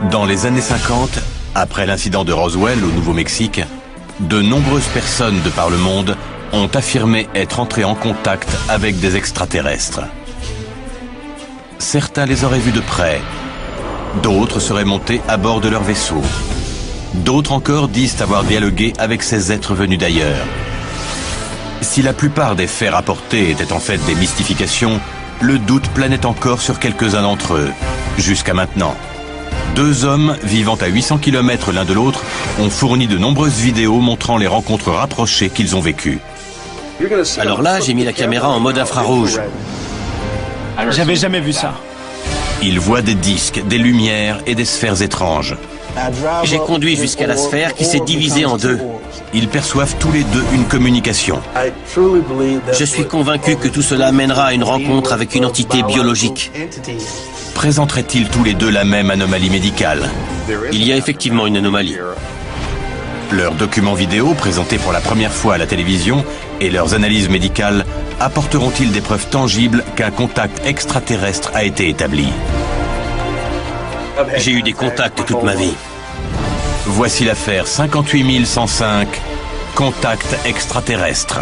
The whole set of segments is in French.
Dans les années 50, après l'incident de Roswell au Nouveau-Mexique, de nombreuses personnes de par le monde ont affirmé être entrées en contact avec des extraterrestres. Certains les auraient vus de près, d'autres seraient montés à bord de leur vaisseau. D'autres encore disent avoir dialogué avec ces êtres venus d'ailleurs. Si la plupart des faits rapportés étaient en fait des mystifications, le doute planait encore sur quelques-uns d'entre eux, jusqu'à maintenant. Deux hommes vivant à 800 km l'un de l'autre ont fourni de nombreuses vidéos montrant les rencontres rapprochées qu'ils ont vécues. Alors là, j'ai mis la caméra en mode infrarouge. J'avais jamais vu ça. Ils voient des disques, des lumières et des sphères étranges. J'ai conduit jusqu'à la sphère qui s'est divisée en deux. Ils perçoivent tous les deux une communication. Je suis convaincu que tout cela mènera à une rencontre avec une entité biologique. Présenteraient-ils tous les deux la même anomalie médicale? Il y a effectivement une anomalie. Leurs documents vidéo, présentés pour la première fois à la télévision, et leurs analyses médicales, apporteront-ils des preuves tangibles qu'un contact extraterrestre a été établi? J'ai eu des contacts toute ma vie. Voici l'affaire 58105, contact extraterrestre.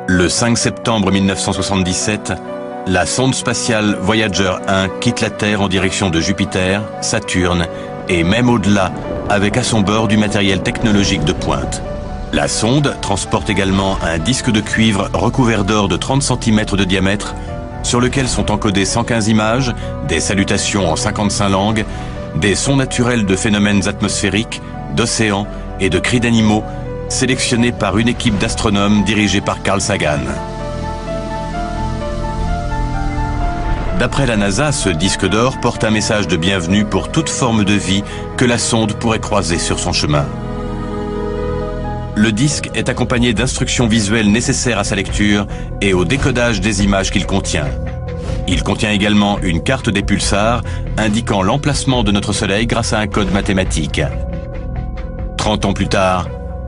Le 5 septembre 1977, la sonde spatiale Voyager 1 quitte la Terre en direction de Jupiter, Saturne et même au-delà, avec à son bord du matériel technologique de pointe. La sonde transporte également un disque de cuivre recouvert d'or de 30 cm de diamètre, sur lequel sont encodées 115 images, des salutations en 55 langues, des sons naturels de phénomènes atmosphériques, d'océans et de cris d'animaux, sélectionné par une équipe d'astronomes dirigée par Carl Sagan. D'après la NASA, ce disque d'or porte un message de bienvenue pour toute forme de vie que la sonde pourrait croiser sur son chemin. Le disque est accompagné d'instructions visuelles nécessaires à sa lecture et au décodage des images qu'il contient. Il contient également une carte des pulsars indiquant l'emplacement de notre Soleil grâce à un code mathématique. 30 ans plus tard,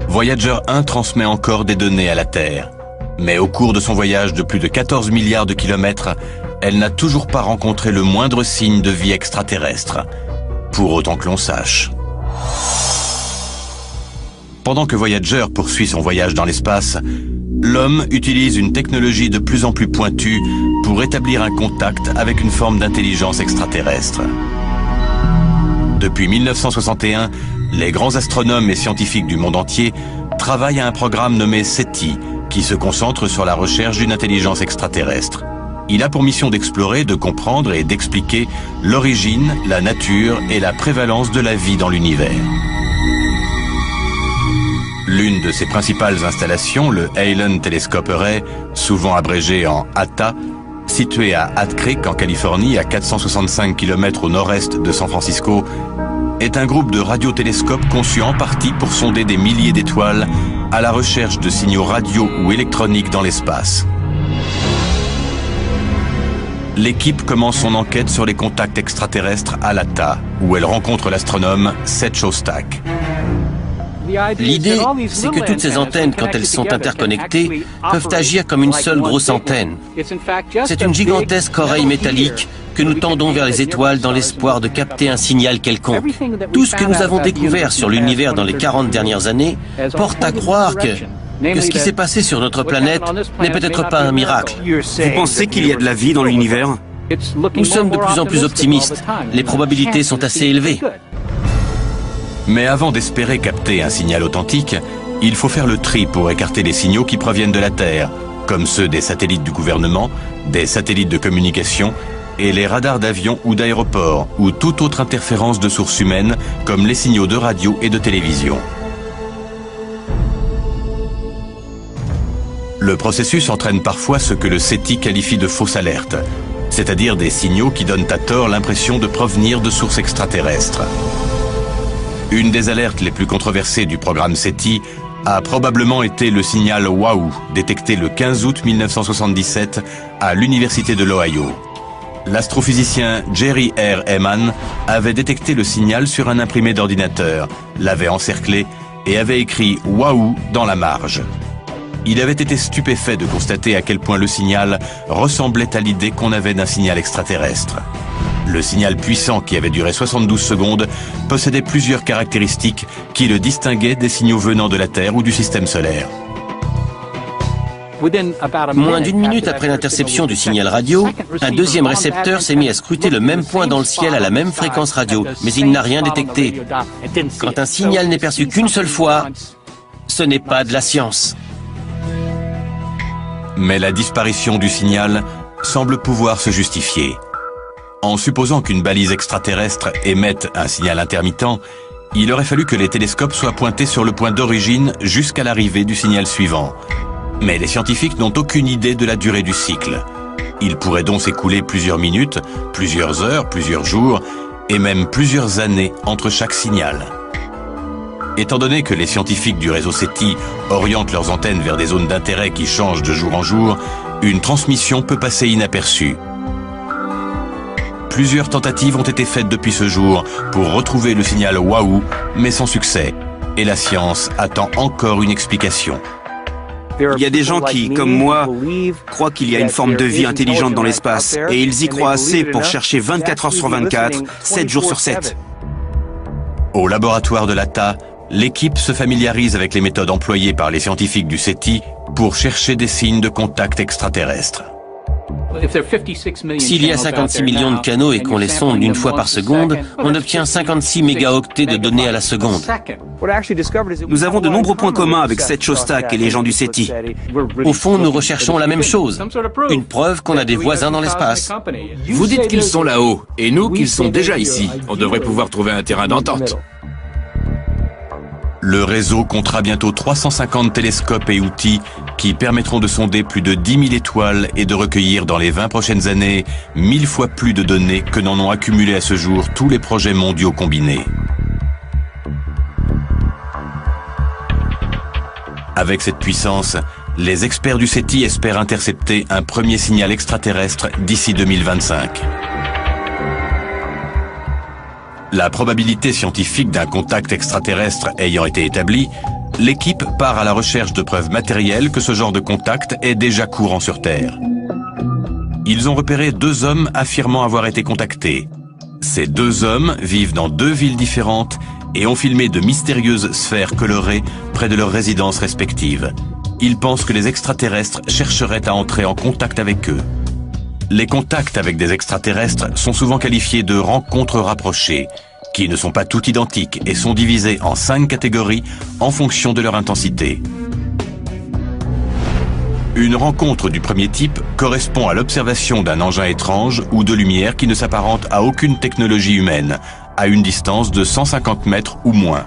Voyager 1 transmet encore des données à la Terre. Mais au cours de son voyage de plus de 14 milliards de kilomètres, elle n'a toujours pas rencontré le moindre signe de vie extraterrestre, pour autant que l'on sache. Pendant que Voyager poursuit son voyage dans l'espace, l'homme utilise une technologie de plus en plus pointue pour établir un contact avec une forme d'intelligence extraterrestre. Depuis 1961, les grands astronomes et scientifiques du monde entier travaillent à un programme nommé SETI, qui se concentre sur la recherche d'une intelligence extraterrestre. Il a pour mission d'explorer, de comprendre et d'expliquer l'origine, la nature et la prévalence de la vie dans l'univers. L'une de ses principales installations, le Allen Telescope Array, souvent abrégé en ATA, situé à Hat Creek en Californie, à 465 km au nord-est de San Francisco, est un groupe de radiotélescopes conçu en partie pour sonder des milliers d'étoiles à la recherche de signaux radio ou électroniques dans l'espace. L'équipe commence son enquête sur les contacts extraterrestres à l'ATA, où elle rencontre l'astronome Seth Shostak. L'idée, c'est que toutes ces antennes, quand elles sont interconnectées, peuvent agir comme une seule grosse antenne. C'est une gigantesque oreille métallique que nous tendons vers les étoiles dans l'espoir de capter un signal quelconque. Tout ce que nous avons découvert sur l'univers dans les 40 dernières années porte à croire que ce qui s'est passé sur notre planète n'est peut-être pas un miracle. Vous pensez qu'il y a de la vie dans l'univers? Nous sommes de plus en plus optimistes. Les probabilités sont assez élevées. Mais avant d'espérer capter un signal authentique, il faut faire le tri pour écarter les signaux qui proviennent de la Terre, comme ceux des satellites du gouvernement, des satellites de communication et les radars d'avions ou d'aéroports, ou toute autre interférence de sources humaines, comme les signaux de radio et de télévision. Le processus entraîne parfois ce que le SETI qualifie de fausses alertes, c'est-à-dire des signaux qui donnent à tort l'impression de provenir de sources extraterrestres. Une des alertes les plus controversées du programme SETI a probablement été le signal WAHU, détecté le 15 août 1977 à l'Université de l'Ohio. L'astrophysicien Jerry R. Ehman avait détecté le signal sur un imprimé d'ordinateur, l'avait encerclé et avait écrit WAHU dans la marge. Il avait été stupéfait de constater à quel point le signal ressemblait à l'idée qu'on avait d'un signal extraterrestre. Le signal puissant, qui avait duré 72 secondes, possédait plusieurs caractéristiques qui le distinguaient des signaux venant de la Terre ou du système solaire. Moins d'une minute après l'interception du signal radio, un deuxième récepteur s'est mis à scruter le même point dans le ciel à la même fréquence radio, mais il n'a rien détecté. Quand un signal n'est perçu qu'une seule fois, ce n'est pas de la science. Mais la disparition du signal semble pouvoir se justifier. En supposant qu'une balise extraterrestre émette un signal intermittent, il aurait fallu que les télescopes soient pointés sur le point d'origine jusqu'à l'arrivée du signal suivant. Mais les scientifiques n'ont aucune idée de la durée du cycle. Il pourrait donc s'écouler plusieurs minutes, plusieurs heures, plusieurs jours, et même plusieurs années entre chaque signal. Étant donné que les scientifiques du réseau SETI orientent leurs antennes vers des zones d'intérêt qui changent de jour en jour, une transmission peut passer inaperçue. Plusieurs tentatives ont été faites depuis ce jour pour retrouver le signal WAHU, mais sans succès. Et la science attend encore une explication. Il y a des gens qui, comme moi, croient qu'il y a une forme de vie intelligente dans l'espace, et ils y croient assez pour chercher 24 heures sur 24, 7 jours sur 7. Au laboratoire de l'ATA, l'équipe se familiarise avec les méthodes employées par les scientifiques du SETI pour chercher des signes de contact extraterrestre. S'il y a 56 millions de canaux et qu'on les sonde une fois par seconde, on obtient 56 mégaoctets de données à la seconde. Nous avons de nombreux points communs avec Seth Shostak et les gens du SETI. Au fond, nous recherchons la même chose. Une preuve qu'on a des voisins dans l'espace. Vous dites qu'ils sont là-haut, et nous qu'ils sont déjà ici. On devrait pouvoir trouver un terrain d'entente. Le réseau comptera bientôt 350 télescopes et outils qui permettront de sonder plus de 10 000 étoiles et de recueillir dans les 20 prochaines années 1000 fois plus de données que n'en ont accumulé à ce jour tous les projets mondiaux combinés. Avec cette puissance, les experts du SETI espèrent intercepter un premier signal extraterrestre d'ici 2025. La probabilité scientifique d'un contact extraterrestre ayant été établie, l'équipe part à la recherche de preuves matérielles que ce genre de contact est déjà courant sur Terre. Ils ont repéré 2 hommes affirmant avoir été contactés. Ces 2 hommes vivent dans 2 villes différentes et ont filmé de mystérieuses sphères colorées près de leurs résidences respectives. Ils pensent que les extraterrestres chercheraient à entrer en contact avec eux. Les contacts avec des extraterrestres sont souvent qualifiés de rencontres rapprochées, qui ne sont pas toutes identiques et sont divisées en 5 catégories en fonction de leur intensité. Une rencontre du premier type correspond à l'observation d'un engin étrange ou de lumière qui ne s'apparente à aucune technologie humaine, à une distance de 150 mètres ou moins.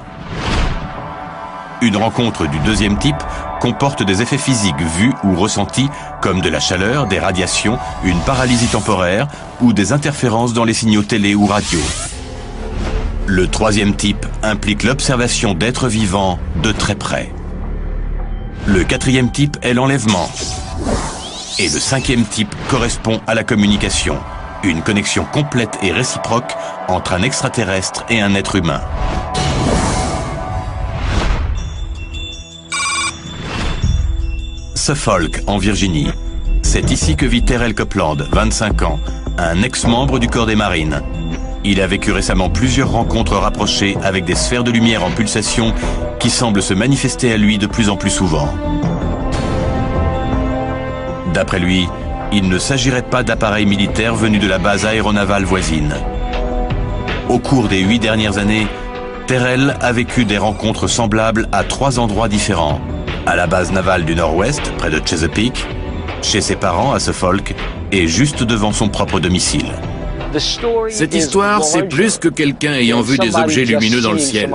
Une rencontre du deuxième type comporte des effets physiques vus ou ressentis comme de la chaleur, des radiations, une paralysie temporaire ou des interférences dans les signaux télé ou radio. Le troisième type implique l'observation d'êtres vivants de très près. Le quatrième type est l'enlèvement. Et le cinquième type correspond à la communication, une connexion complète et réciproque entre un extraterrestre et un être humain. Suffolk, en Virginie. C'est ici que vit Terrell Copeland, 25 ans, un ex-membre du corps des marines. Il a vécu récemment plusieurs rencontres rapprochées avec des sphères de lumière en pulsation qui semblent se manifester à lui de plus en plus souvent. D'après lui, il ne s'agirait pas d'appareils militaires venus de la base aéronavale voisine. Au cours des 8 dernières années, Terrell a vécu des rencontres semblables à 3 endroits différents. À la base navale du Nord-Ouest, près de Chesapeake, chez ses parents à Suffolk et juste devant son propre domicile. Cette histoire, c'est plus que quelqu'un ayant vu des objets lumineux dans le ciel.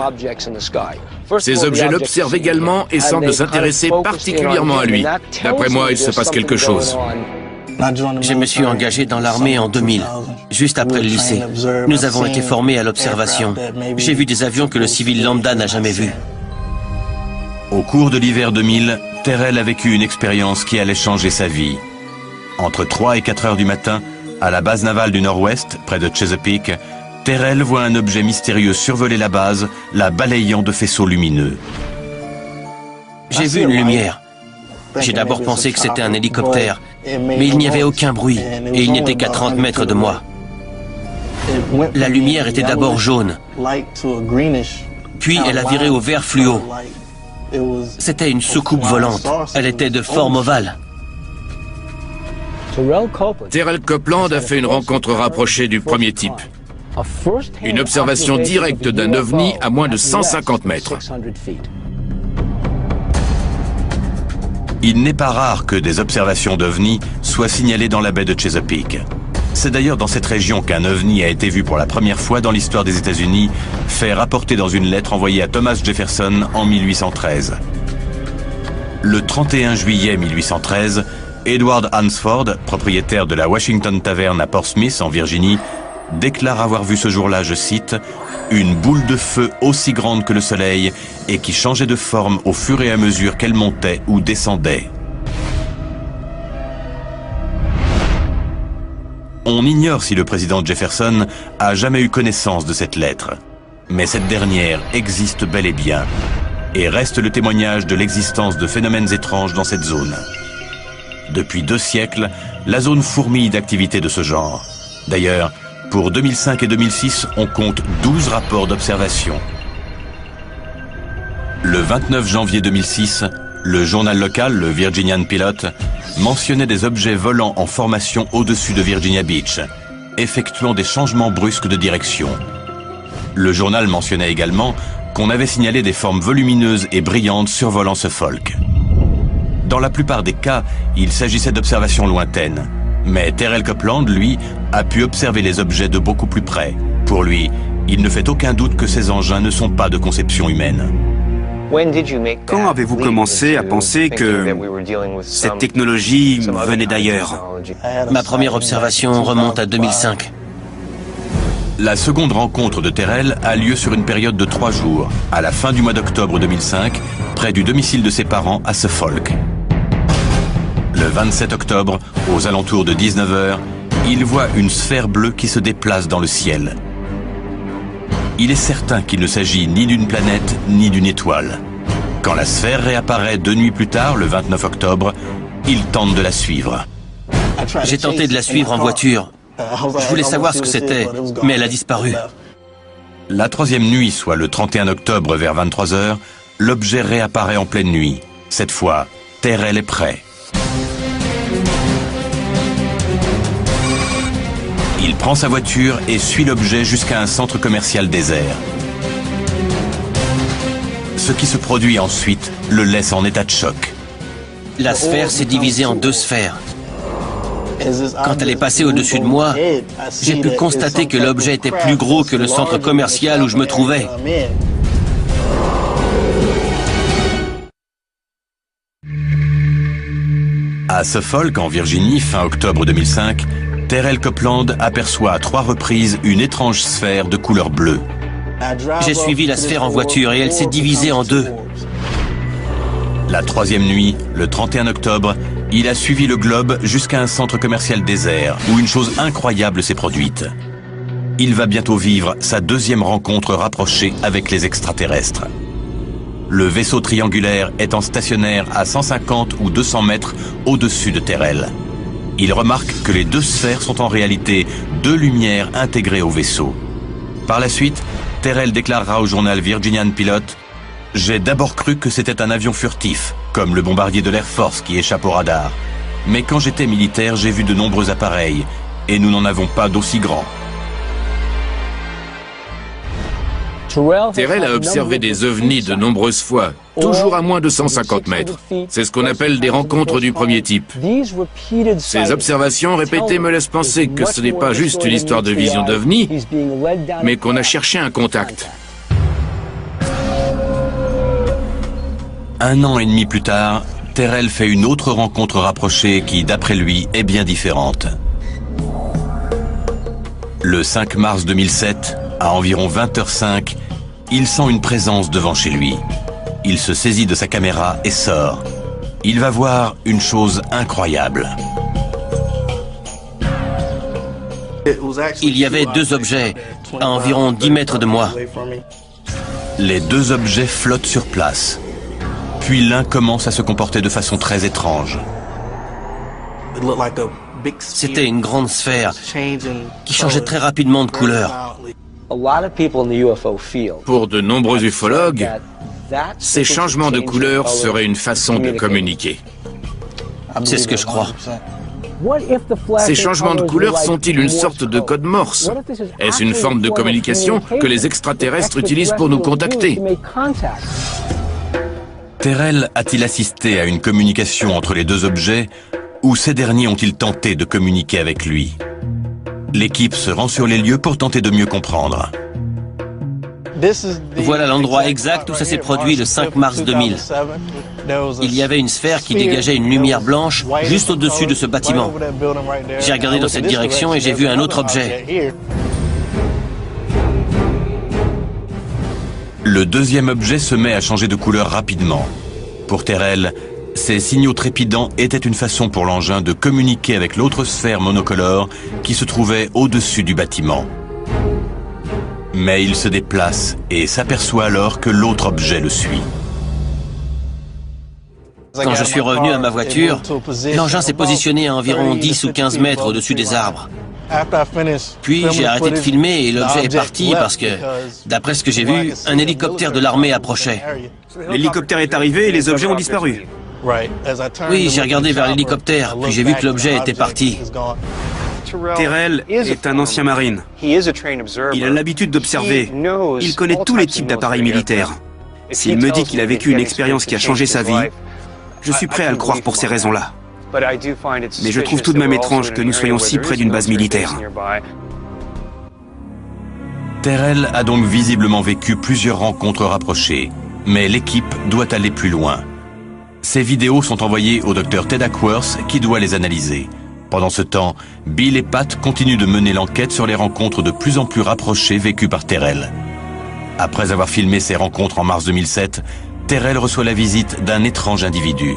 Ces objets l'observent également et semblent s'intéresser particulièrement à lui. D'après moi, il se passe quelque chose. Je me suis engagé dans l'armée en 2000, juste après le lycée. Nous avons été formés à l'observation. J'ai vu des avions que le civil lambda n'a jamais vus. Au cours de l'hiver 2000, Terrell a vécu une expérience qui allait changer sa vie. Entre 3 et 4 heures du matin, à la base navale du Nord-Ouest, près de Chesapeake, Terrell voit un objet mystérieux survoler la base, la balayant de faisceaux lumineux. J'ai vu une lumière. J'ai d'abord pensé que c'était un hélicoptère, mais il n'y avait aucun bruit et il n'était qu'à 30 mètres de moi. La lumière était d'abord jaune, puis elle a viré au vert fluo. C'était une soucoupe volante. Elle était de forme ovale. Terrell Copeland a fait une rencontre rapprochée du premier type. Une observation directe d'un ovni à moins de 150 mètres. Il n'est pas rare que des observations d'ovnis soient signalées dans la baie de Chesapeake. C'est d'ailleurs dans cette région qu'un ovni a été vu pour la première fois dans l'histoire des États-Unis, fait rapporter dans une lettre envoyée à Thomas Jefferson en 1813. Le 31 juillet 1813, Edward Hansford, propriétaire de la Washington Tavern à Portsmouth en Virginie, déclare avoir vu ce jour-là, je cite, « une boule de feu aussi grande que le soleil et qui changeait de forme au fur et à mesure qu'elle montait ou descendait ». On ignore si le président Jefferson a jamais eu connaissance de cette lettre. Mais cette dernière existe bel et bien et reste le témoignage de l'existence de phénomènes étranges dans cette zone. Depuis 2 siècles, la zone fourmille d'activités de ce genre. D'ailleurs, pour 2005 et 2006, on compte 12 rapports d'observation. Le 29 janvier 2006, le journal local, le Virginian Pilot, mentionnait des objets volants en formation au-dessus de Virginia Beach, effectuant des changements brusques de direction. Le journal mentionnait également qu'on avait signalé des formes volumineuses et brillantes survolant Suffolk. Dans la plupart des cas, il s'agissait d'observations lointaines. Mais Terrell Copeland, lui, a pu observer les objets de beaucoup plus près. Pour lui, il ne fait aucun doute que ces engins ne sont pas de conception humaine. Quand avez-vous commencé à penser que cette technologie venait d'ailleurs? Ma première observation remonte à 2005. La seconde rencontre de Terrell a lieu sur une période de 3 jours, à la fin du mois d'octobre 2005, près du domicile de ses parents à Suffolk. Le 27 octobre, aux alentours de 19 h, il voit une sphère bleue qui se déplace dans le ciel. Il est certain qu'il ne s'agit ni d'une planète ni d'une étoile. Quand la sphère réapparaît 2 nuits plus tard, le 29 octobre, il tente de la suivre. J'ai tenté de la suivre en voiture. Je voulais savoir ce que c'était, mais elle a disparu. La 3e nuit, soit le 31 octobre vers 23 h, l'objet réapparaît en pleine nuit. Cette fois, Terrell est prêt. Il prend sa voiture et suit l'objet jusqu'à un centre commercial désert. Ce qui se produit ensuite le laisse en état de choc. La sphère s'est divisée en 2 sphères. Quand elle est passée au-dessus de moi, j'ai pu constater que l'objet était plus gros que le centre commercial où je me trouvais. À Suffolk, en Virginie, fin octobre 2005, Terrell Copeland aperçoit à 3 reprises une étrange sphère de couleur bleue. J'ai suivi la sphère en voiture et elle s'est divisée en 2. La 3e nuit, le 31 octobre, il a suivi le globe jusqu'à un centre commercial désert où une chose incroyable s'est produite. Il va bientôt vivre sa 2e rencontre rapprochée avec les extraterrestres. Le vaisseau triangulaire étant stationnaire à 150 ou 200 mètres au-dessus de Terrell. Il remarque que les 2 sphères sont en réalité 2 lumières intégrées au vaisseau. Par la suite, Terrell déclarera au journal Virginian Pilot « J'ai d'abord cru que c'était un avion furtif, comme le bombardier de l'Air Force qui échappe au radar. Mais quand j'étais militaire, j'ai vu de nombreux appareils, et nous n'en avons pas d'aussi grands. » Terrell a observé des ovnis de nombreuses fois, toujours à moins de 150 mètres. C'est ce qu'on appelle des rencontres du premier type. Ces observations répétées me laissent penser que ce n'est pas juste une histoire de vision d'ovnis, mais qu'on a cherché un contact. 1 an et demi plus tard, Terrell fait une autre rencontre rapprochée qui, d'après lui, est bien différente. Le 5 mars 2007, à environ 20 h 05, il sent une présence devant chez lui. Il se saisit de sa caméra et sort. Il va voir une chose incroyable. Il y avait deux objets à environ 10 mètres de moi. Les deux objets flottent sur place. Puis l'un commence à se comporter de façon très étrange. C'était une grande sphère qui changeait très rapidement de couleur. Pour de nombreux ufologues, ces changements de couleur seraient une façon de communiquer. C'est ce que je crois. Ces changements de couleur sont-ils une sorte de code morse? Est-ce une forme de communication que les extraterrestres utilisent pour nous contacter? Terrell a-t-il assisté à une communication entre les deux objets ou ces derniers ont-ils tenté de communiquer avec lui? L'équipe se rend sur les lieux pour tenter de mieux comprendre. Voilà l'endroit exact où ça s'est produit le 5 mars 2000. Il y avait une sphère qui dégageait une lumière blanche juste au-dessus de ce bâtiment. J'ai regardé dans cette direction et j'ai vu un autre objet. Le deuxième objet se met à changer de couleur rapidement. Pour Terrell, ces signaux trépidants étaient une façon pour l'engin de communiquer avec l'autre sphère monocolore qui se trouvait au-dessus du bâtiment. Mais il se déplace et s'aperçoit alors que l'autre objet le suit. Quand je suis revenu à ma voiture, l'engin s'est positionné à environ 10 ou 15 mètres au-dessus des arbres. Puis j'ai arrêté de filmer et l'objet est parti parce que, d'après ce que j'ai vu, un hélicoptère de l'armée approchait. L'hélicoptère est arrivé et les objets ont disparu. Oui, j'ai regardé vers l'hélicoptère, puis j'ai vu que l'objet était parti. Terrell est un ancien marine. Il a l'habitude d'observer. Il connaît tous les types d'appareils militaires. S'il me dit qu'il a vécu une expérience qui a changé sa vie, je suis prêt à le croire pour ces raisons-là. Mais je trouve tout de même étrange que nous soyons si près d'une base militaire. Terrell a donc visiblement vécu plusieurs rencontres rapprochées, mais l'équipe doit aller plus loin. Ces vidéos sont envoyées au docteur Ted Ackworth qui doit les analyser. Pendant ce temps, Bill et Pat continuent de mener l'enquête sur les rencontres de plus en plus rapprochées vécues par Terrell. Après avoir filmé ces rencontres en mars 2007, Terrell reçoit la visite d'un étrange individu.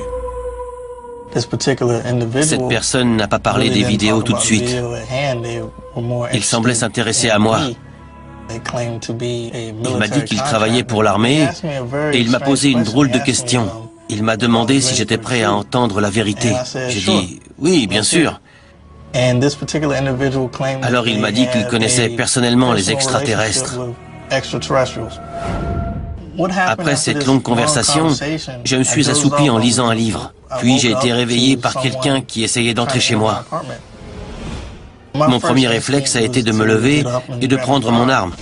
Cette personne n'a pas parlé des vidéos tout de suite. Il semblait s'intéresser à moi. Il m'a dit qu'il travaillait pour l'armée et il m'a posé une drôle de question. Il m'a demandé si j'étais prêt à entendre la vérité. J'ai dit « oui, bien sûr ». Alors il m'a dit qu'il connaissait personnellement les extraterrestres. Après cette longue conversation, je me suis assoupi en lisant un livre. Puis j'ai été réveillé par quelqu'un qui essayait d'entrer chez moi. Mon premier réflexe a été de me lever et de prendre mon arme.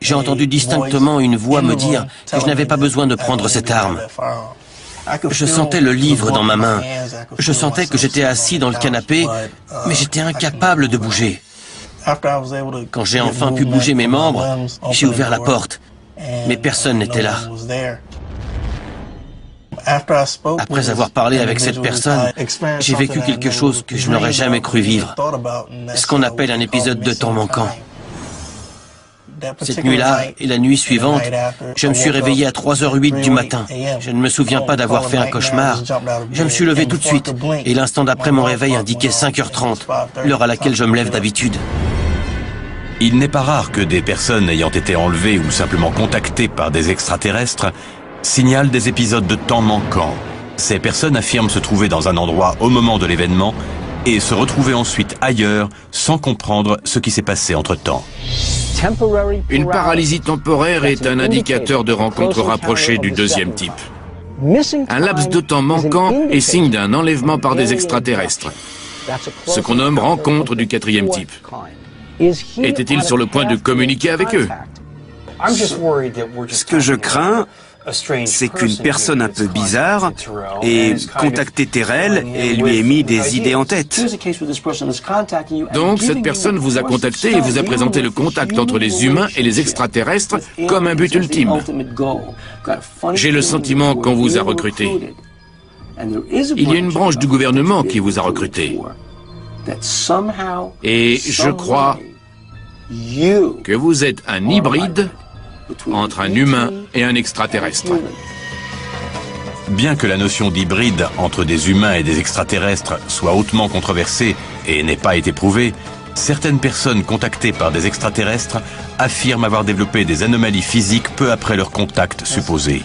J'ai entendu distinctement une voix me dire que je n'avais pas besoin de prendre cette arme. Je sentais le livre dans ma main. Je sentais que j'étais assis dans le canapé, mais j'étais incapable de bouger. Quand j'ai enfin pu bouger mes membres, j'ai ouvert la porte, mais personne n'était là. Après avoir parlé avec cette personne, j'ai vécu quelque chose que je n'aurais jamais cru vivre. Ce qu'on appelle un épisode de temps manquant. Cette nuit-là et la nuit suivante, je me suis réveillé à 3h08 du matin. Je ne me souviens pas d'avoir fait un cauchemar. Je me suis levé tout de suite et l'instant d'après mon réveil indiquait 5h30, l'heure à laquelle je me lève d'habitude. Il n'est pas rare que des personnes ayant été enlevées ou simplement contactées par des extraterrestres signalent des épisodes de temps manquants. Ces personnes affirment se trouver dans un endroit au moment de l'événement et se retrouver ensuite ailleurs sans comprendre ce qui s'est passé entre-temps. Une paralysie temporaire est un indicateur de rencontre rapprochée du deuxième type. Un laps de temps manquant est signe d'un enlèvement par des extraterrestres, ce qu'on nomme rencontre du quatrième type. Était-il sur le point de communiquer avec eux? Ce que je crains, c'est qu'une personne un peu bizarre ait contacté Terrell et lui ait mis des idées en tête. Donc cette personne vous a contacté et vous a présenté le contact entre les humains et les extraterrestres comme un but ultime. J'ai le sentiment qu'on vous a recruté. Il y a une branche du gouvernement qui vous a recruté. Et je crois que vous êtes un hybride entre un humain et un extraterrestre. Bien que la notion d'hybride entre des humains et des extraterrestres soit hautement controversée et n'ait pas été prouvée, certaines personnes contactées par des extraterrestres affirment avoir développé des anomalies physiques peu après leur contact supposé.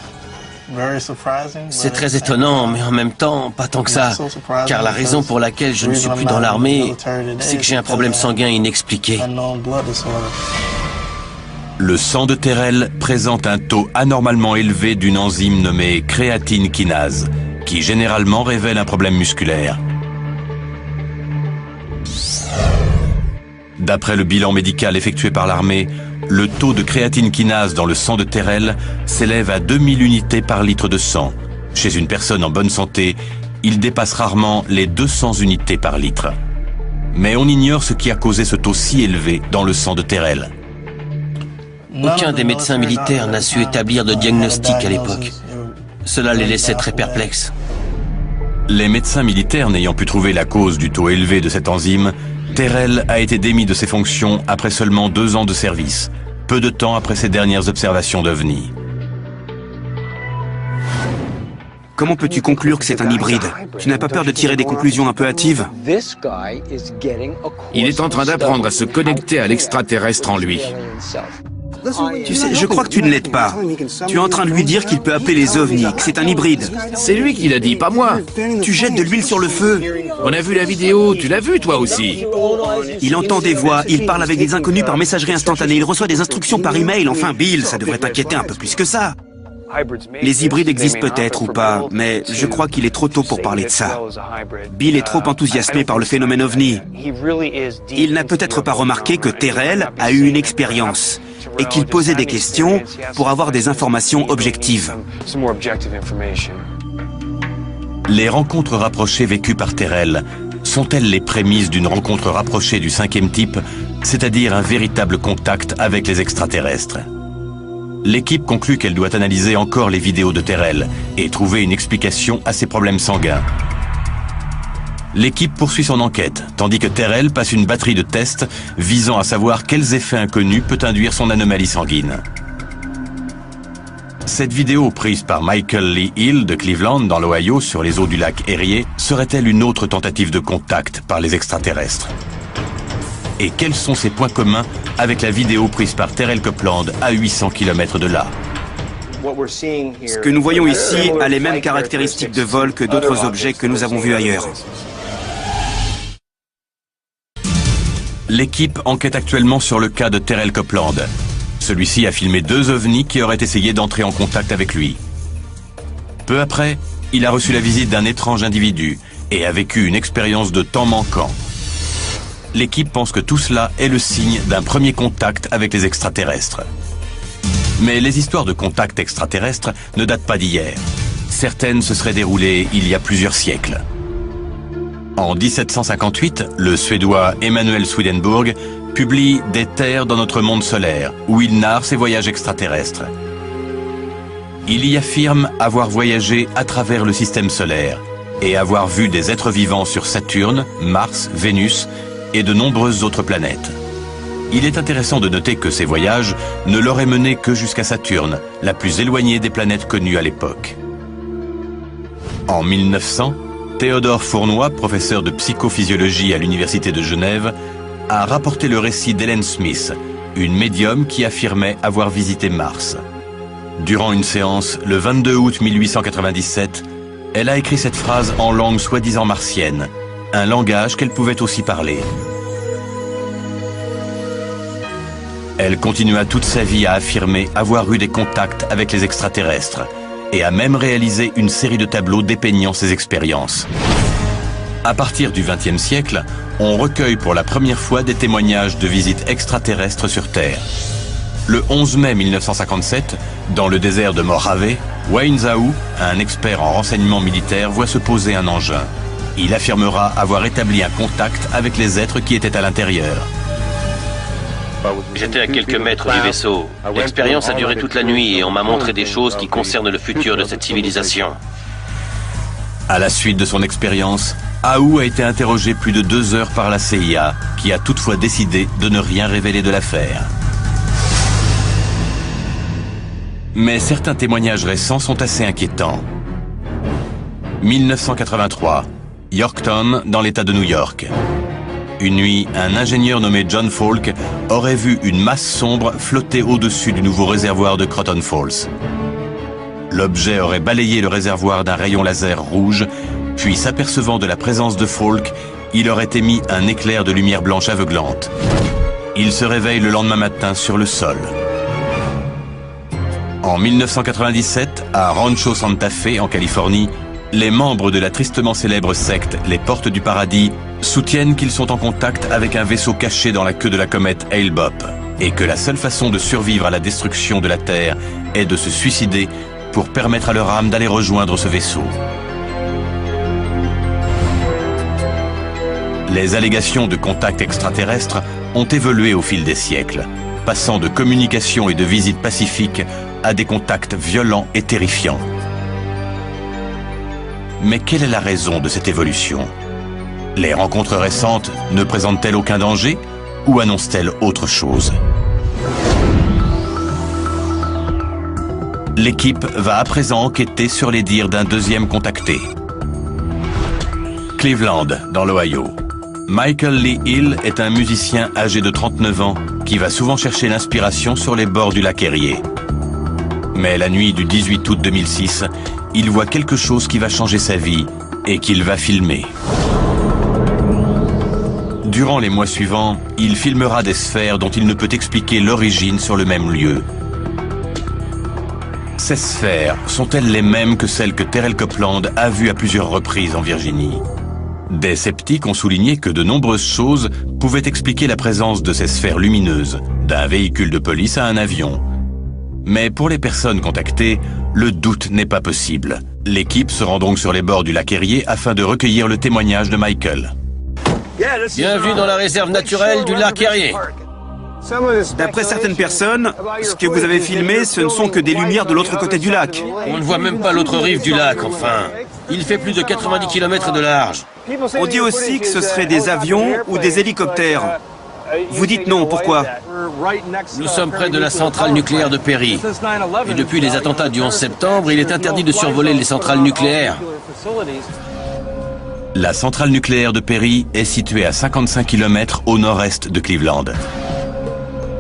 C'est très étonnant, mais en même temps, pas tant que ça. Car la raison pour laquelle je ne suis plus dans l'armée, c'est que j'ai un problème sanguin inexpliqué. Le sang de Terrell présente un taux anormalement élevé d'une enzyme nommée créatine kinase, qui généralement révèle un problème musculaire. D'après le bilan médical effectué par l'armée, le taux de créatine kinase dans le sang de Terrell s'élève à 2000 unités par litre de sang. Chez une personne en bonne santé, il dépasse rarement les 200 unités par litre. Mais on ignore ce qui a causé ce taux si élevé dans le sang de Terrell. Aucun des médecins militaires n'a su établir de diagnostic à l'époque. Cela les laissait très perplexes. Les médecins militaires n'ayant pu trouver la cause du taux élevé de cette enzyme, Terrell a été démis de ses fonctions après seulement 2 ans de service, peu de temps après ses dernières observations d'OVNI. Comment peux-tu conclure que c'est un hybride? Tu n'as pas peur de tirer des conclusions un peu hâtives? Il est en train d'apprendre à se connecter à l'extraterrestre en lui. Tu sais, je crois que tu ne l'aides pas. Tu es en train de lui dire qu'il peut appeler les ovnis, que c'est un hybride. C'est lui qui l'a dit, pas moi. Tu jettes de l'huile sur le feu. On a vu la vidéo, tu l'as vu toi aussi. Il entend des voix, il parle avec des inconnus par messagerie instantanée, il reçoit des instructions par email. Enfin, Bill, ça devrait t'inquiéter un peu plus que ça. Les hybrides existent peut-être ou pas, mais je crois qu'il est trop tôt pour parler de ça. Bill est trop enthousiasmé par le phénomène OVNI. Il n'a peut-être pas remarqué que Terrell a eu une expérience et qu'il posait des questions pour avoir des informations objectives. Les rencontres rapprochées vécues par Terrell sont-elles les prémices d'une rencontre rapprochée du 5e type, c'est-à-dire un véritable contact avec les extraterrestres? L'équipe conclut qu'elle doit analyser encore les vidéos de Terrell et trouver une explication à ses problèmes sanguins. L'équipe poursuit son enquête, tandis que Terrell passe une batterie de tests visant à savoir quels effets inconnus peut induire son anomalie sanguine. Cette vidéo prise par Michael Lee Hill de Cleveland dans l'Ohio sur les eaux du lac Erie serait-elle une autre tentative de contact par les extraterrestres? Et quels sont ses points communs avec la vidéo prise par Terrell Copeland à 800 km de là? Ce que nous voyons ici a les mêmes caractéristiques de vol que d'autres objets que nous avons vus ailleurs. L'équipe enquête actuellement sur le cas de Terrell Copeland. Celui-ci a filmé 2 ovnis qui auraient essayé d'entrer en contact avec lui. Peu après, il a reçu la visite d'un étrange individu et a vécu une expérience de temps manquant. L'équipe pense que tout cela est le signe d'un premier contact avec les extraterrestres. Mais les histoires de contacts extraterrestres ne datent pas d'hier. Certaines se seraient déroulées il y a plusieurs siècles. En 1758, le Suédois Emanuel Swedenborg publie « Des terres dans notre monde solaire » où il narre ses voyages extraterrestres. Il y affirme avoir voyagé à travers le système solaire et avoir vu des êtres vivants sur Saturne, Mars, Vénus et de nombreuses autres planètes. Il est intéressant de noter que ces voyages ne l'auraient mené que jusqu'à Saturne, la plus éloignée des planètes connues à l'époque. En 1900, Théodore Fournoy, professeur de psychophysiologie à l'Université de Genève, a rapporté le récit d'Helen Smith, une médium qui affirmait avoir visité Mars. Durant une séance, le 22 août 1897, elle a écrit cette phrase en langue soi-disant martienne, un langage qu'elle pouvait aussi parler. Elle continua toute sa vie à affirmer avoir eu des contacts avec les extraterrestres et a même réalisé une série de tableaux dépeignant ses expériences. À partir du XXe siècle, on recueille pour la première fois des témoignages de visites extraterrestres sur Terre. Le 11 mai 1957, dans le désert de Mojave, Wayne Zhao, un expert en renseignement militaire, voit se poser un engin. Il affirmera avoir établi un contact avec les êtres qui étaient à l'intérieur. J'étais à quelques mètres du vaisseau. L'expérience a duré toute la nuit et on m'a montré des choses qui concernent le futur de cette civilisation. À la suite de son expérience, Zhao a été interrogé plus de 2 heures par la CIA, qui a toutefois décidé de ne rien révéler de l'affaire. Mais certains témoignages récents sont assez inquiétants. 1983, Yorktown, dans l'État de New York. Une nuit, un ingénieur nommé John Falk aurait vu une masse sombre flotter au-dessus du nouveau réservoir de Croton Falls. L'objet aurait balayé le réservoir d'un rayon laser rouge, puis s'apercevant de la présence de Falk, il aurait émis un éclair de lumière blanche aveuglante. Il se réveille le lendemain matin sur le sol. En 1997, à Rancho Santa Fe, en Californie, les membres de la tristement célèbre secte Les Portes du Paradis soutiennent qu'ils sont en contact avec un vaisseau caché dans la queue de la comète Hale-Bopp et que la seule façon de survivre à la destruction de la Terre est de se suicider pour permettre à leur âme d'aller rejoindre ce vaisseau. Les allégations de contact extraterrestre ont évolué au fil des siècles, passant de communication et de visites pacifiques à des contacts violents et terrifiants. Mais quelle est la raison de cette évolution? Les rencontres récentes ne présentent-elles aucun danger ou annoncent-elles autre chose? L'équipe va à présent enquêter sur les dires d'un deuxième contacté. Cleveland, dans l'Ohio. Michael Lee Hill est un musicien âgé de 39 ans qui va souvent chercher l'inspiration sur les bords du lac Erie. Mais la nuit du 18 août 2006, il voit quelque chose qui va changer sa vie et qu'il va filmer. Durant les mois suivants, il filmera des sphères dont il ne peut expliquer l'origine sur le même lieu. Ces sphères sont-elles les mêmes que celles que Terrell Copeland a vues à plusieurs reprises en Virginie? Des sceptiques ont souligné que de nombreuses choses pouvaient expliquer la présence de ces sphères lumineuses, d'un véhicule de police à un avion. Mais pour les personnes contactées, le doute n'est pas possible. L'équipe se rend donc sur les bords du lac Erie afin de recueillir le témoignage de Michael. Bienvenue dans la réserve naturelle du lac Erie. D'après certaines personnes, ce que vous avez filmé, ce ne sont que des lumières de l'autre côté du lac. On ne voit même pas l'autre rive du lac, enfin. Il fait plus de 90 km de large. On dit aussi que ce seraient des avions ou des hélicoptères. Vous dites non, pourquoi? Nous sommes près de la centrale nucléaire de Perry. Et depuis les attentats du 11 septembre, il est interdit de survoler les centrales nucléaires. La centrale nucléaire de Perry est située à 55 km au nord-est de Cleveland.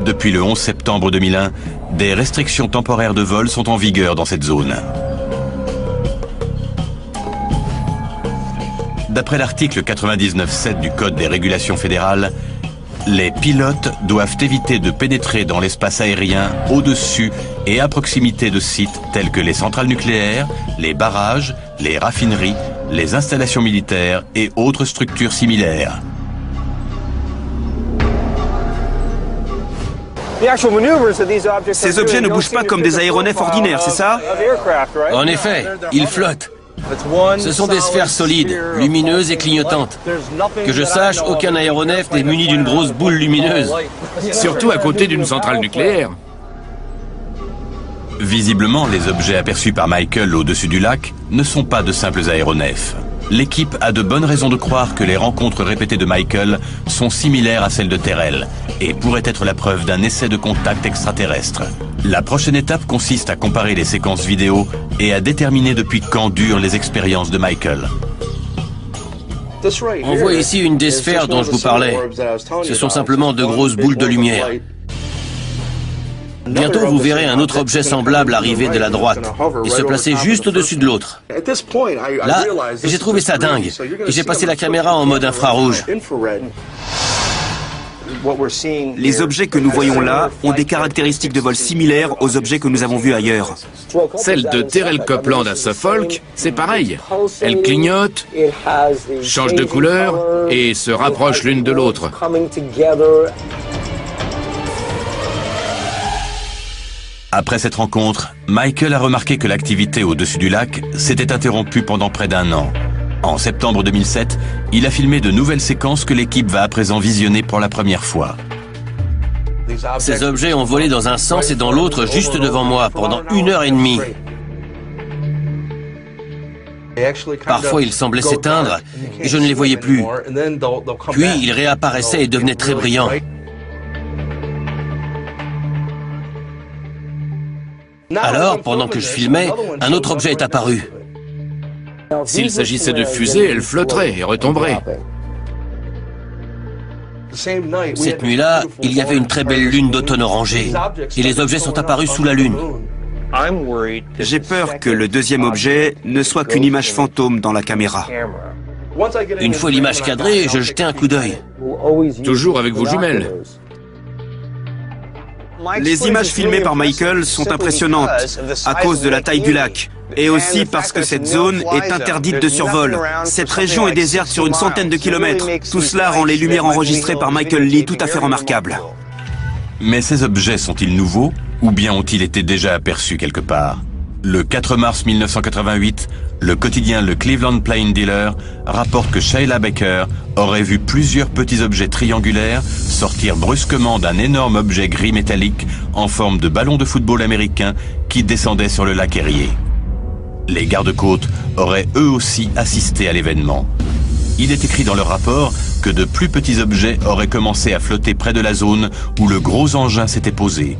Depuis le 11 septembre 2001, des restrictions temporaires de vol sont en vigueur dans cette zone. D'après l'article 99.7 du Code des régulations fédérales, les pilotes doivent éviter de pénétrer dans l'espace aérien au-dessus et à proximité de sites tels que les centrales nucléaires, les barrages, les raffineries, les installations militaires et autres structures similaires. Ces objets ne bougent pas comme des aéronefs ordinaires, c'est ça? En effet, ils flottent. Ce sont des sphères solides, lumineuses et clignotantes. Que je sache, aucun aéronef n'est muni d'une grosse boule lumineuse. Surtout à côté d'une centrale nucléaire. Visiblement, les objets aperçus par Michael au-dessus du lac ne sont pas de simples aéronefs. L'équipe a de bonnes raisons de croire que les rencontres répétées de Michael sont similaires à celles de Terrell et pourraient être la preuve d'un essai de contact extraterrestre. La prochaine étape consiste à comparer les séquences vidéo et à déterminer depuis quand durent les expériences de Michael. On voit ici une des sphères dont je vous parlais. Ce sont simplement de grosses boules de lumière. Bientôt, vous verrez un autre objet semblable arriver de la droite et se placer juste au-dessus de l'autre. Là, j'ai trouvé ça dingue et j'ai passé la caméra en mode infrarouge. Les objets que nous voyons là ont des caractéristiques de vol similaires aux objets que nous avons vus ailleurs. Celle de Terrell Copeland à Suffolk, c'est pareil. Elle clignote, change de couleur et se rapproche l'une de l'autre. Après cette rencontre, Michael a remarqué que l'activité au-dessus du lac s'était interrompue pendant près d'un an. En septembre 2007, il a filmé de nouvelles séquences que l'équipe va à présent visionner pour la première fois. Ces objets ont volé dans un sens et dans l'autre juste devant moi pendant 1h30. Parfois, ils semblaient s'éteindre et je ne les voyais plus. Puis, ils réapparaissaient et devenaient très brillants. Alors, pendant que je filmais, un autre objet est apparu. S'il s'agissait de fusées, elles flotteraient et retomberaient. Cette nuit-là, il y avait une très belle lune d'automne orangée, et les objets sont apparus sous la lune. J'ai peur que le deuxième objet ne soit qu'une image fantôme dans la caméra. Une fois l'image cadrée, je jetai un coup d'œil. Toujours avec vos jumelles. Les images filmées par Michael sont impressionnantes à cause de la taille du lac et aussi parce que cette zone est interdite de survol. Cette région est déserte sur une centaine de kilomètres. Tout cela rend les lumières enregistrées par Michael Lee tout à fait remarquables. Mais ces objets sont-ils nouveaux ou bien ont-ils été déjà aperçus quelque part? Le 4 mars 1988, le quotidien Le Cleveland Plain Dealer rapporte que Sheila Baker aurait vu plusieurs petits objets triangulaires sortir brusquement d'un énorme objet gris métallique en forme de ballon de football américain qui descendait sur le lac Erie. Les gardes-côtes auraient eux aussi assisté à l'événement. Il est écrit dans leur rapport que de plus petits objets auraient commencé à flotter près de la zone où le gros engin s'était posé.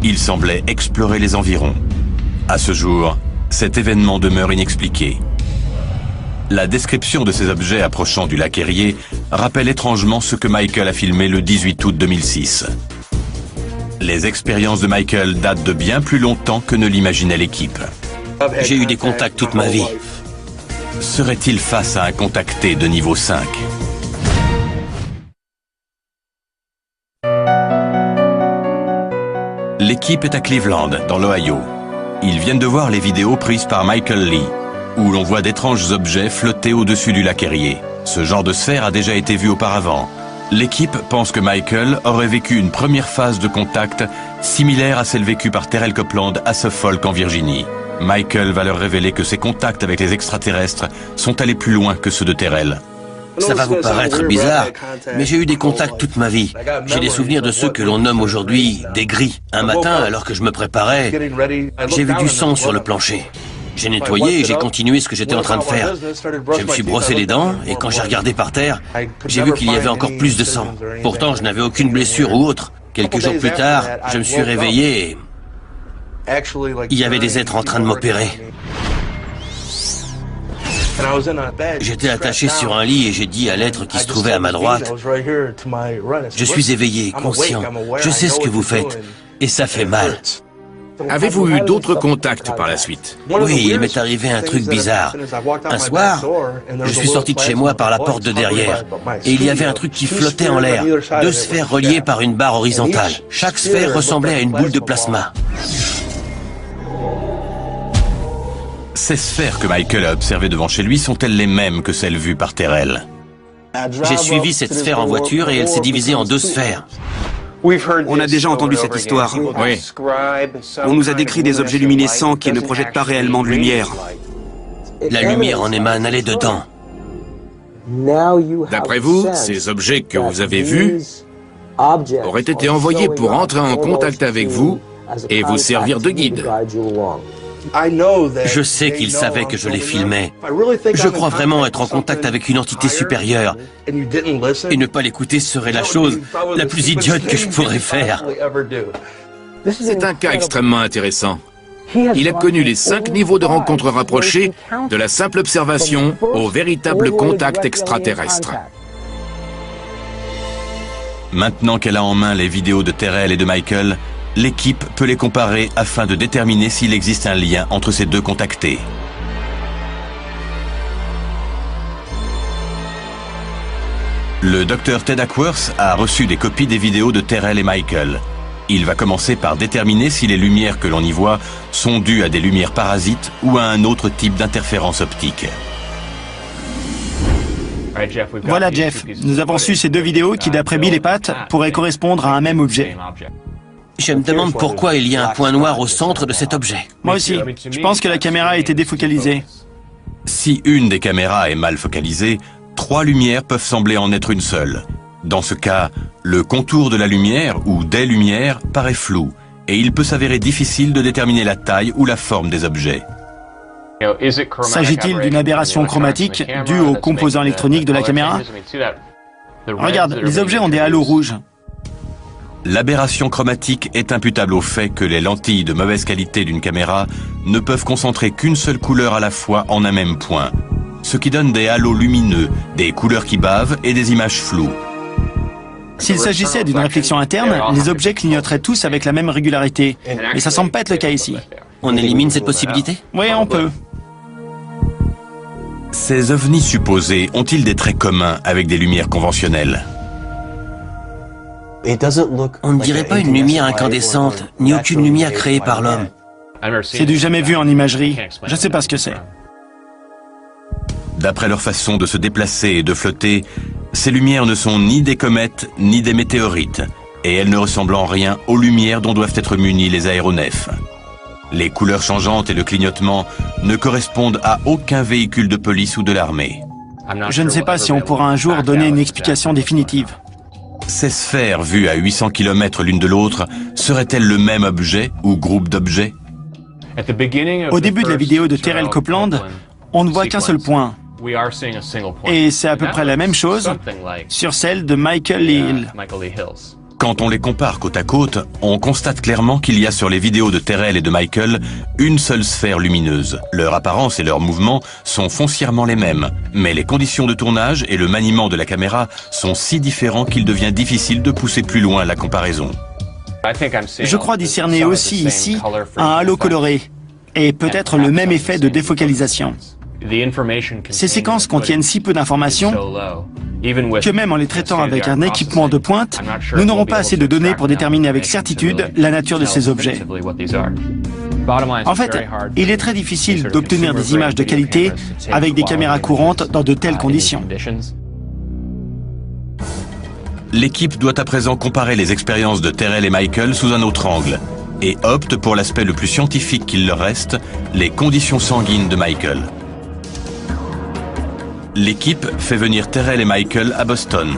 Il semblait explorer les environs. À ce jour, cet événement demeure inexpliqué. La description de ces objets approchant du lac Erie rappelle étrangement ce que Michael a filmé le 18 août 2006. Les expériences de Michael datent de bien plus longtemps que ne l'imaginait l'équipe. J'ai eu des contacts toute ma vie. Serait-il face à un contacté de niveau 5? L'équipe est à Cleveland, dans l'Ohio. Ils viennent de voir les vidéos prises par Michael Lee, où l'on voit d'étranges objets flotter au-dessus du lac Erie. Ce genre de sphère a déjà été vu auparavant. L'équipe pense que Michael aurait vécu une première phase de contact similaire à celle vécue par Terrell Copeland à Suffolk en Virginie. Michael va leur révéler que ses contacts avec les extraterrestres sont allés plus loin que ceux de Terrell. Ça va vous paraître bizarre, mais j'ai eu des contacts toute ma vie. J'ai des souvenirs de ceux que l'on nomme aujourd'hui des gris. Un matin, alors que je me préparais, j'ai vu du sang sur le plancher. J'ai nettoyé et j'ai continué ce que j'étais en train de faire. Je me suis brossé les dents et quand j'ai regardé par terre, j'ai vu qu'il y avait encore plus de sang. Pourtant, je n'avais aucune blessure ou autre. Quelques jours plus tard, je me suis réveillé et il y avait des êtres en train de m'opérer. J'étais attaché sur un lit et j'ai dit à l'être qui se trouvait à ma droite, « Je suis éveillé, conscient, je sais ce que vous faites, et ça fait mal. » Avez-vous eu d'autres contacts par la suite? Oui, il m'est arrivé un truc bizarre. Un soir, je suis sorti de chez moi par la porte de derrière, et il y avait un truc qui flottait en l'air, deux sphères reliées par une barre horizontale. Chaque sphère ressemblait à une boule de plasma. Ces sphères que Michael a observées devant chez lui sont-elles les mêmes que celles vues par Terrell? J'ai suivi cette sphère en voiture et elle s'est divisée en deux sphères. On a déjà entendu cette histoire. Oui. On nous a décrit des objets luminescents qui ne projettent pas réellement de lumière. La lumière en émane, elle est dedans. D'après vous, ces objets que vous avez vus auraient été envoyés pour entrer en contact avec vous et vous servir de guide. Je sais qu'ils savaient que je les filmais. Je crois vraiment être en contact avec une entité supérieure. Et ne pas l'écouter serait la chose la plus idiote que je pourrais faire. C'est un cas extrêmement intéressant. Il a connu les 5 niveaux de rencontres rapprochées, de la simple observation au véritable contact extraterrestre. Maintenant qu'elle a en main les vidéos de Terrell et de Michael, l'équipe peut les comparer afin de déterminer s'il existe un lien entre ces deux contactés. Le docteur Ted Ackworth a reçu des copies des vidéos de Terrell et Michael. Il va commencer par déterminer si les lumières que l'on y voit sont dues à des lumières parasites ou à un autre type d'interférence optique. Voilà Jeff, nous avons su ces deux vidéos qui d'après Bill et Pat pourraient correspondre à un même objet. Je me demande pourquoi il y a un point noir au centre de cet objet. Moi aussi, je pense que la caméra a été défocalisée. Si une des caméras est mal focalisée, 3 lumières peuvent sembler en être une seule. Dans ce cas, le contour de la lumière ou des lumières paraît flou et il peut s'avérer difficile de déterminer la taille ou la forme des objets. S'agit-il d'une aberration chromatique due aux composants électroniques de la caméra? Regarde, les objets ont des halos rouges. L'aberration chromatique est imputable au fait que les lentilles de mauvaise qualité d'une caméra ne peuvent concentrer qu'une seule couleur à la fois en un même point, ce qui donne des halos lumineux, des couleurs qui bavent et des images floues. S'il s'agissait d'une réflexion interne, les objets clignoteraient tous avec la même régularité. Mais ça semble pas être le cas ici. On élimine cette possibilité? Oui, on peut. Ces ovnis supposés ont-ils des traits communs avec des lumières conventionnelles? On ne dirait pas une lumière incandescente, ni aucune lumière créée par l'homme. C'est du jamais vu en imagerie. Je ne sais pas ce que c'est. D'après leur façon de se déplacer et de flotter, ces lumières ne sont ni des comètes ni des météorites, et elles ne ressemblent en rien aux lumières dont doivent être munis les aéronefs. Les couleurs changeantes et le clignotement ne correspondent à aucun véhicule de police ou de l'armée. Je ne sais pas si on pourra un jour donner une explication définitive. Ces sphères vues à 800 km l'une de l'autre seraient-elles le même objet ou groupe d'objets? Au début de la vidéo de Terrell Copeland, on ne voit qu'un seul point. Et c'est à peu près la même chose sur celle de Michael Lee Hill. Quand on les compare côte à côte, on constate clairement qu'il y a sur les vidéos de Terrell et de Michael une seule sphère lumineuse. Leur apparence et leurs mouvements sont foncièrement les mêmes, mais les conditions de tournage et le maniement de la caméra sont si différents qu'il devient difficile de pousser plus loin la comparaison. Je crois discerner aussi ici un halo coloré et peut-être le même effet de défocalisation. Ces séquences contiennent si peu d'informations que même en les traitant avec un équipement de pointe, nous n'aurons pas assez de données pour déterminer avec certitude la nature de ces objets. En fait, il est très difficile d'obtenir des images de qualité avec des caméras courantes dans de telles conditions. L'équipe doit à présent comparer les expériences de Terrell et Michael sous un autre angle et opte pour l'aspect le plus scientifique qu'il leur reste, les conditions sanguines de Michael. L'équipe fait venir Terrell et Michael à Boston,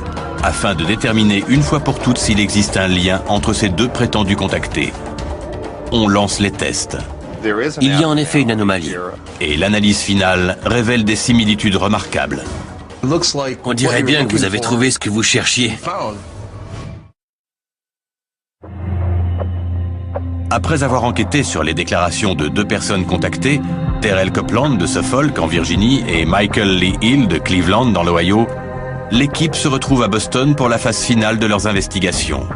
afin de déterminer une fois pour toutes s'il existe un lien entre ces deux prétendus contactés. On lance les tests. Il y a en effet une anomalie. Et l'analyse finale révèle des similitudes remarquables. On dirait bien que vous avez trouvé ce que vous cherchiez. Après avoir enquêté sur les déclarations de deux personnes contactées, Terrell Copeland de Suffolk en Virginie et Michael Lee Hill de Cleveland dans l'Ohio, l'équipe se retrouve à Boston pour la phase finale de leurs investigations.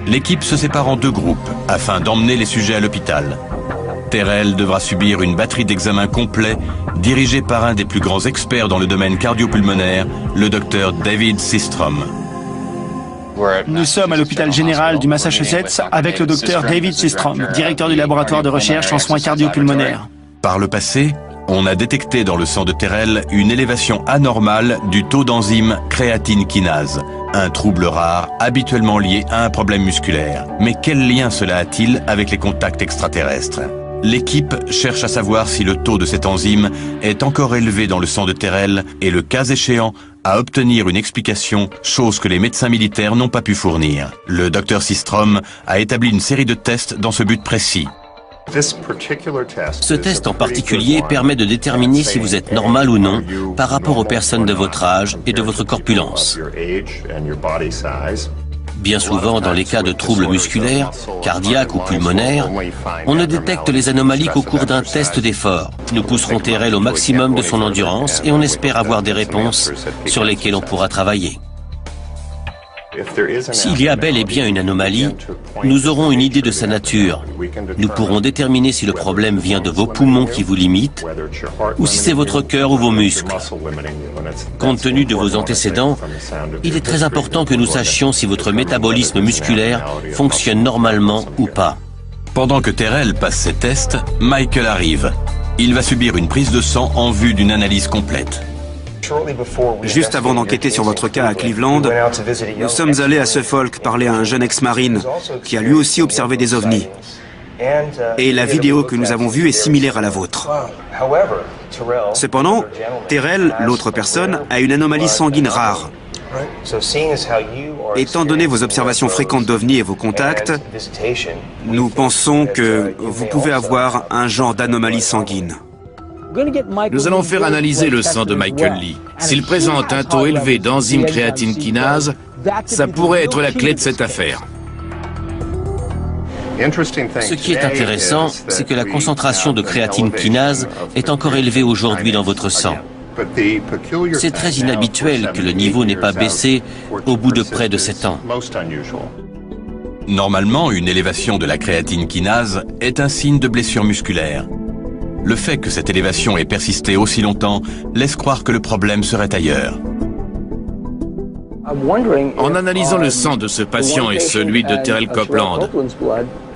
L'équipe se sépare en deux groupes afin d'emmener les sujets à l'hôpital. Terrell devra subir une batterie d'examens complets dirigée par un des plus grands experts dans le domaine cardio-pulmonaire, le docteur David Systrom. Nous sommes à l'hôpital général du Massachusetts avec le docteur David Systrom, directeur du laboratoire de recherche en soins cardio-pulmonaires. Par le passé, on a détecté dans le sang de Terrell une élévation anormale du taux d'enzyme créatine kinase, un trouble rare habituellement lié à un problème musculaire. Mais quel lien cela a-t-il avec les contacts extraterrestres? L'équipe cherche à savoir si le taux de cette enzyme est encore élevé dans le sang de Terrell et, le cas échéant, à obtenir une explication, chose que les médecins militaires n'ont pas pu fournir. Le docteur Systrom a établi une série de tests dans ce but précis. Ce test en particulier permet de déterminer si vous êtes normal ou non par rapport aux personnes de votre âge et de votre corpulence. Bien souvent, dans les cas de troubles musculaires, cardiaques ou pulmonaires, on ne détecte les anomalies qu'au cours d'un test d'effort. Nous pousserons Terrell au maximum de son endurance et on espère avoir des réponses sur lesquelles on pourra travailler. S'il y a bel et bien une anomalie, nous aurons une idée de sa nature. Nous pourrons déterminer si le problème vient de vos poumons qui vous limitent ou si c'est votre cœur ou vos muscles. Compte tenu de vos antécédents, il est très important que nous sachions si votre métabolisme musculaire fonctionne normalement ou pas. Pendant que Terrell passe ses tests, Michael arrive. Il va subir une prise de sang en vue d'une analyse complète. Juste avant d'enquêter sur votre cas à Cleveland, nous sommes allés à Suffolk parler à un jeune ex-marine qui a lui aussi observé des ovnis. Et la vidéo que nous avons vue est similaire à la vôtre. Cependant, Terrell, l'autre personne, a une anomalie sanguine rare. Étant donné vos observations fréquentes d'ovnis et vos contacts, nous pensons que vous pouvez avoir un genre d'anomalie sanguine. Nous allons faire analyser le sang de Michael Lee. S'il présente un taux élevé d'enzyme créatine kinase, Ça pourrait être la clé de cette affaire. Ce qui est intéressant, c'est que la concentration de créatine kinase est encore élevée aujourd'hui dans votre sang. C'est très inhabituel que le niveau n'ait pas baissé au bout de près de 7 ans. Normalement, une élévation de la créatine kinase est un signe de blessure musculaire. Le fait que cette élévation ait persisté aussi longtemps laisse croire que le problème serait ailleurs. En analysant le sang de ce patient et celui de Terrell Copeland,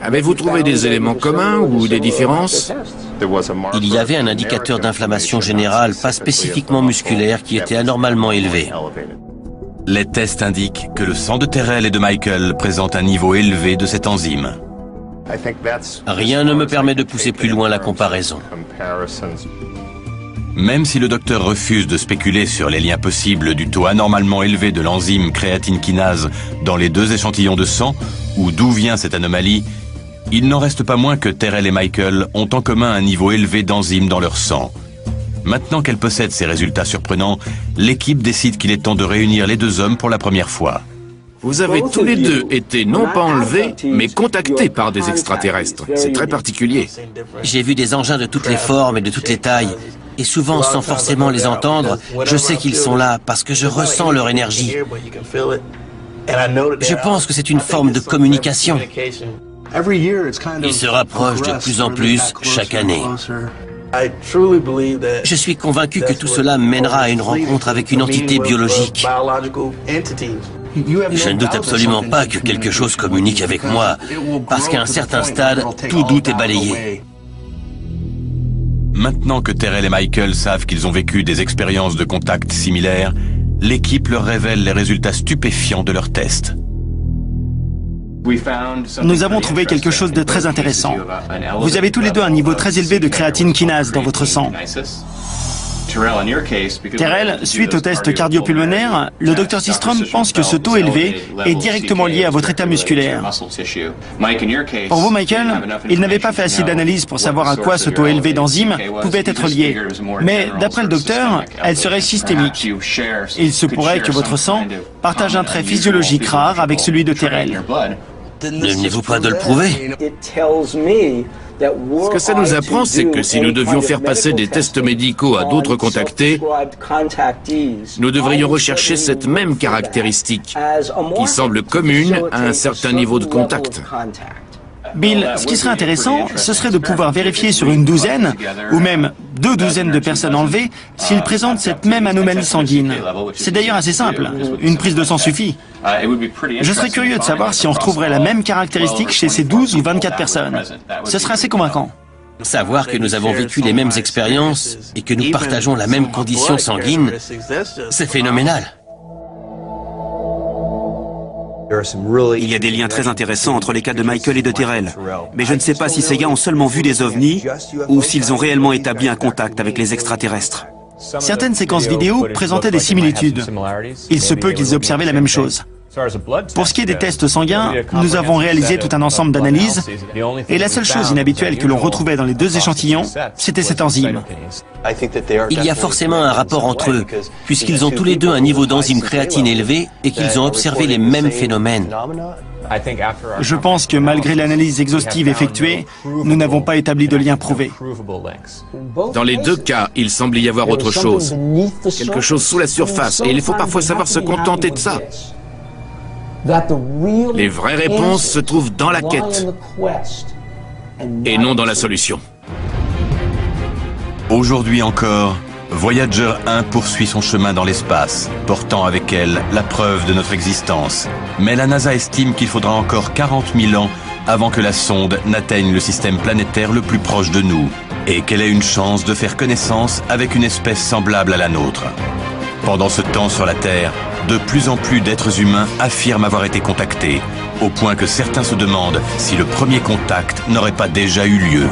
avez-vous trouvé des éléments communs ou des différences? Il y avait un indicateur d'inflammation générale, pas spécifiquement musculaire, qui était anormalement élevé. Les tests indiquent que le sang de Terrell et de Michael présente un niveau élevé de cette enzyme. Rien ne me permet de pousser plus loin la comparaison. Même si le docteur refuse de spéculer sur les liens possibles du taux anormalement élevé de l'enzyme créatine kinase dans les 2 échantillons de sang, ou d'où vient cette anomalie, il n'en reste pas moins que Terrell et Michael ont en commun un niveau élevé d'enzymes dans leur sang. Maintenant qu'elle possède ces résultats surprenants, l'équipe décide qu'il est temps de réunir les 2 hommes pour la première fois. Vous avez tous les 2 été non pas enlevés, mais contactés par des extraterrestres. C'est très particulier. J'ai vu des engins de toutes les formes et de toutes les tailles. Et souvent, sans forcément les entendre, je sais qu'ils sont là parce que je ressens leur énergie. Je pense que c'est une forme de communication. Ils se rapprochent de plus en plus chaque année. Je suis convaincu que tout cela mènera à une rencontre avec une entité biologique. Je ne doute absolument pas que quelque chose communique avec moi, parce qu'à un certain stade, tout doute est balayé. Maintenant que Terrell et Michael savent qu'ils ont vécu des expériences de contact similaires, l'équipe leur révèle les résultats stupéfiants de leurs tests. Nous avons trouvé quelque chose de très intéressant. Vous avez tous les 2 un niveau très élevé de créatine kinase dans votre sang. Terrell, suite au test cardio-pulmonaire, le Dr Systrom pense que ce taux élevé est directement lié à votre état musculaire. Pour vous, Michael, il n'avait pas fait assez d'analyses pour savoir à quoi ce taux élevé d'enzymes pouvait être lié. Mais d'après le docteur, elle serait systémique. Il se pourrait que votre sang partage un trait physiologique rare avec celui de Terrell. Ne venez-vous pas de le prouver? Ce que ça nous apprend, c'est que si nous devions faire passer des tests médicaux à d'autres contactés, nous devrions rechercher cette même caractéristique, qui semble commune à un certain niveau de contact. Bill, ce qui serait intéressant, ce serait de pouvoir vérifier sur une douzaine, ou même 2 douzaines de personnes enlevées, s'ils présentent cette même anomalie sanguine. C'est d'ailleurs assez simple, une prise de sang suffit. Je serais curieux de savoir si on retrouverait la même caractéristique chez ces 12 ou 24 personnes. Ce serait assez convaincant. Savoir que nous avons vécu les mêmes expériences et que nous partageons la même condition sanguine, c'est phénoménal. Il y a des liens très intéressants entre les cas de Michael et de Terrell. Mais je ne sais pas si ces gars ont seulement vu des ovnis ou s'ils ont réellement établi un contact avec les extraterrestres. Certaines séquences vidéo présentaient des similitudes. Il se peut qu'ils aient observé la même chose. Pour ce qui est des tests sanguins, nous avons réalisé tout un ensemble d'analyses et la seule chose inhabituelle que l'on retrouvait dans les 2 échantillons, c'était cette enzyme. Il y a forcément un rapport entre eux, puisqu'ils ont tous les 2 un niveau d'enzyme créatine élevé et qu'ils ont observé les mêmes phénomènes. Je pense que malgré l'analyse exhaustive effectuée, nous n'avons pas établi de lien prouvé. Dans les 2 cas, il semble y avoir autre chose. Quelque chose sous la surface, et il faut parfois savoir se contenter de ça. Les vraies réponses se trouvent dans la quête, et non dans la solution. Aujourd'hui encore, Voyager 1 poursuit son chemin dans l'espace, portant avec elle la preuve de notre existence. Mais la NASA estime qu'il faudra encore 40 000 ans avant que la sonde n'atteigne le système planétaire le plus proche de nous, et qu'elle ait une chance de faire connaissance avec une espèce semblable à la nôtre. Pendant ce temps sur la Terre, de plus en plus d'êtres humains affirment avoir été contactés, au point que certains se demandent si le premier contact n'aurait pas déjà eu lieu.